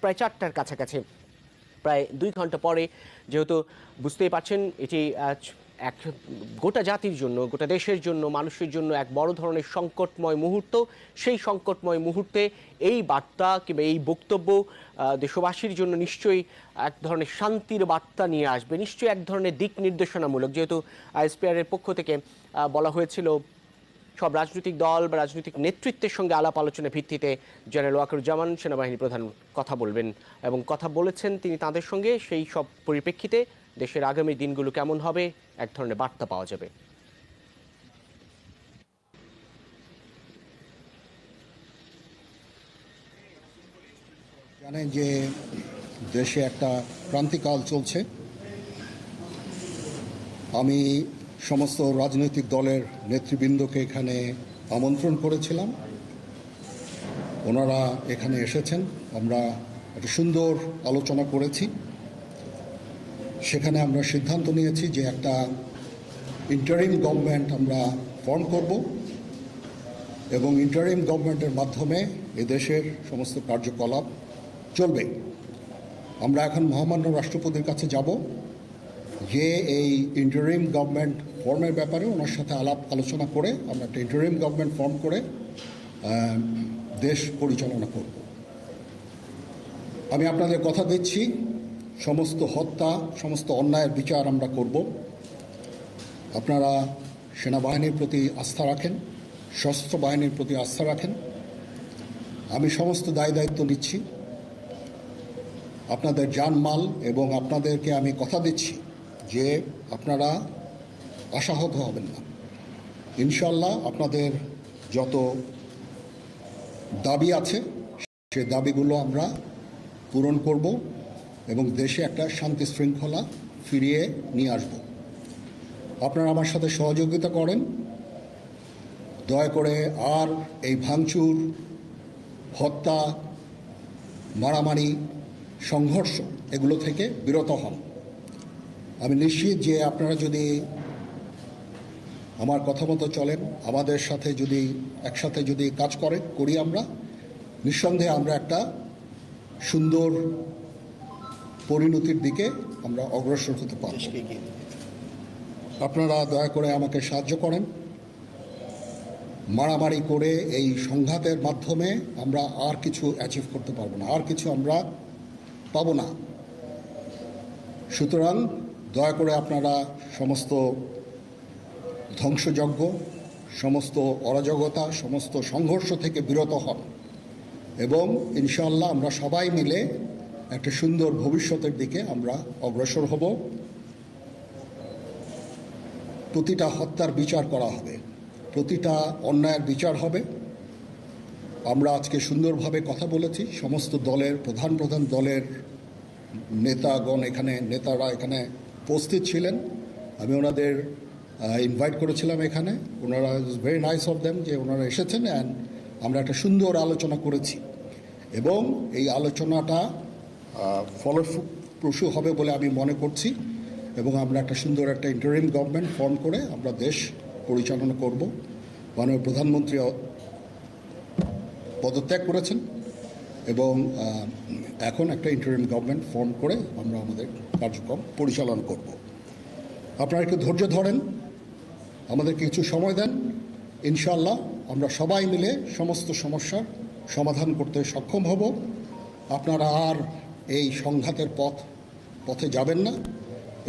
প্রায় 4টার কাছাকাছি, প্রায় 2 ঘন্টা পরে, যেহেতু বুঝতেই পারছেন এটি এক গোটা জাতির জন্য, গোটা দেশের জন্য, মানুষের জন্য এক বড় ধরনের সংকটময় মুহূর্ত। সেই সংকটময় মুহূর্তে এই বার্তা কিংবা এই বক্তব্য দেশবাসীর জন্য নিশ্চয়ই এক ধরনের শান্তির বার্তা নিয়ে আসবে, নিশ্চয়ই এক ধরনের দিক নির্দেশনামূলক। যেহেতু আইএসপিআরের পক্ষ থেকে বলা হয়েছিল সব রাজনৈতিক দল বা রাজনৈতিক নেতৃত্বের সঙ্গে আলাপ আলোচনার ভিত্তিতে জেনারেল ওয়াকারুজ্জামান সেনাবাহিনী প্রধান কথা বলবেন এবং কথা বলেছেন তিনি তাদের সঙ্গে। সেই সব পরিপ্রেক্ষিতে দেশের আগামী দিনগুলো কেমন হবে এক ধরনের বার্তা পাওয়া যাবে। জানেন যে দেশে একটা ক্রান্তিকাল চলছে। আমি সমস্ত রাজনৈতিক দলের নেতৃবৃন্দকে এখানে আমন্ত্রণ করেছিলাম, ওনারা এখানে এসেছেন। আমরা একটা সুন্দর আলোচনা করেছি। সেখানে আমরা সিদ্ধান্ত নিয়েছি যে একটা ইন্টারিম গভর্নমেন্ট আমরা ফর্ম করব এবং ইন্টারিম গভর্নমেন্টের মাধ্যমে এদেশের সমস্ত কার্যকলাপ চলবে। আমরা এখন মহামান্য রাষ্ট্রপতির কাছে যাব যে এই ইন্টারিম গভর্নমেন্ট ফর্মের ব্যাপারে ওনার সাথে আলোচনা করে আমরা একটা ইন্টারিম গভর্নমেন্ট ফর্ম করে দেশ পরিচালনা করব। আমি আপনাদের কথা দিচ্ছি, সমস্ত হত্যা, সমস্ত অন্যায়ের বিচার আমরা করব। আপনারা সেনাবাহিনীর প্রতি আস্থা রাখেন, সশস্ত্র বাহিনীর প্রতি আস্থা রাখেন। আমি সমস্ত দায়িত্ব নিচ্ছি, আপনাদের জানমাল, এবং আপনাদেরকে আমি কথা দিচ্ছি যে আপনারা আশাহত হবেন না। ইনশাল্লাহ আপনাদের যত দাবি আছে সে দাবিগুলো আমরা পূরণ করব এবং দেশে একটা শান্তি শৃঙ্খলা ফিরিয়ে নিয়ে আসব। আপনারা আমার সাথে সহযোগিতা করেন। দয়া করে আর এই ভাঙচুর, হত্যা, মারামারি, সংঘর্ষ এগুলো থেকে বিরত হন। আমি নিশ্চিত যে আপনারা যদি আমার কথা মতো চলেন, আমাদের সাথে যদি একসাথে যদি কাজ করি আমরা, নিঃসন্দেহে আমরা একটা সুন্দর পরিণতির দিকে আমরা অগ্রসর হতে পারব। আপনারা দয়া করে আমাকে সাহায্য করেন। মারামারি করে এই সংঘাতের মাধ্যমে আমরা আর কিছু অ্যাচিভ করতে পারবো না, আর কিছু আমরা পাবো না। সুতরাং দয়া করে আপনারা সমস্ত ধ্বংসযজ্ঞ, সমস্ত অরাজকতা, সমস্ত সংঘর্ষ থেকে বিরত হন এবং ইনশাআল্লাহ আমরা সবাই মিলে একটা সুন্দর ভবিষ্যতের দিকে আমরা অগ্রসর হব। প্রতিটা হত্যার বিচার করা হবে, প্রতিটা অন্যায়ের বিচার হবে। আমরা আজকে সুন্দরভাবে কথা বলেছি। সমস্ত দলের প্রধান দলের নেতারা এখানে উপস্থিত ছিলেন। আমি ওনাদের ইনভাইট করেছিলাম এখানে। ওনারা ভেরি নাইস অফ দেম যে ওনারা এসেছেন, অ্যান্ড আমরা একটা সুন্দর আলোচনা করেছি এবং এই আলোচনাটা ফলপ্রসূ হবে বলে আমি মনে করছি এবং আমরা একটা সুন্দর একটা ইন্টারিম গভর্নমেন্ট ফর্ম করে আমরা দেশ পরিচালনা করব। মাননীয় প্রধানমন্ত্রী পদত্যাগ করেছেন এবং এখন একটা ইন্টারিম গভর্নমেন্ট ফর্ম করে আমরা আমাদের কার্যক্রম পরিচালনা করব। আপনারা একটু ধৈর্য ধরেন, আমাদের কিছু সময় দেন। ইনশাআল্লাহ আমরা সবাই মিলে সমস্ত সমস্যার সমাধান করতে সক্ষম হব। আপনারা আর এই সংঘাতের পথে যাবেন না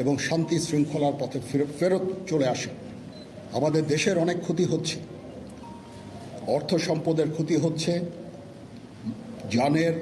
এবং শান্তি শৃঙ্খলার পথে ফেরত চলে আসেন। আমাদের দেশের অনেক ক্ষতি হচ্ছে, অর্থ সম্পদের ক্ষতি হচ্ছে, জানের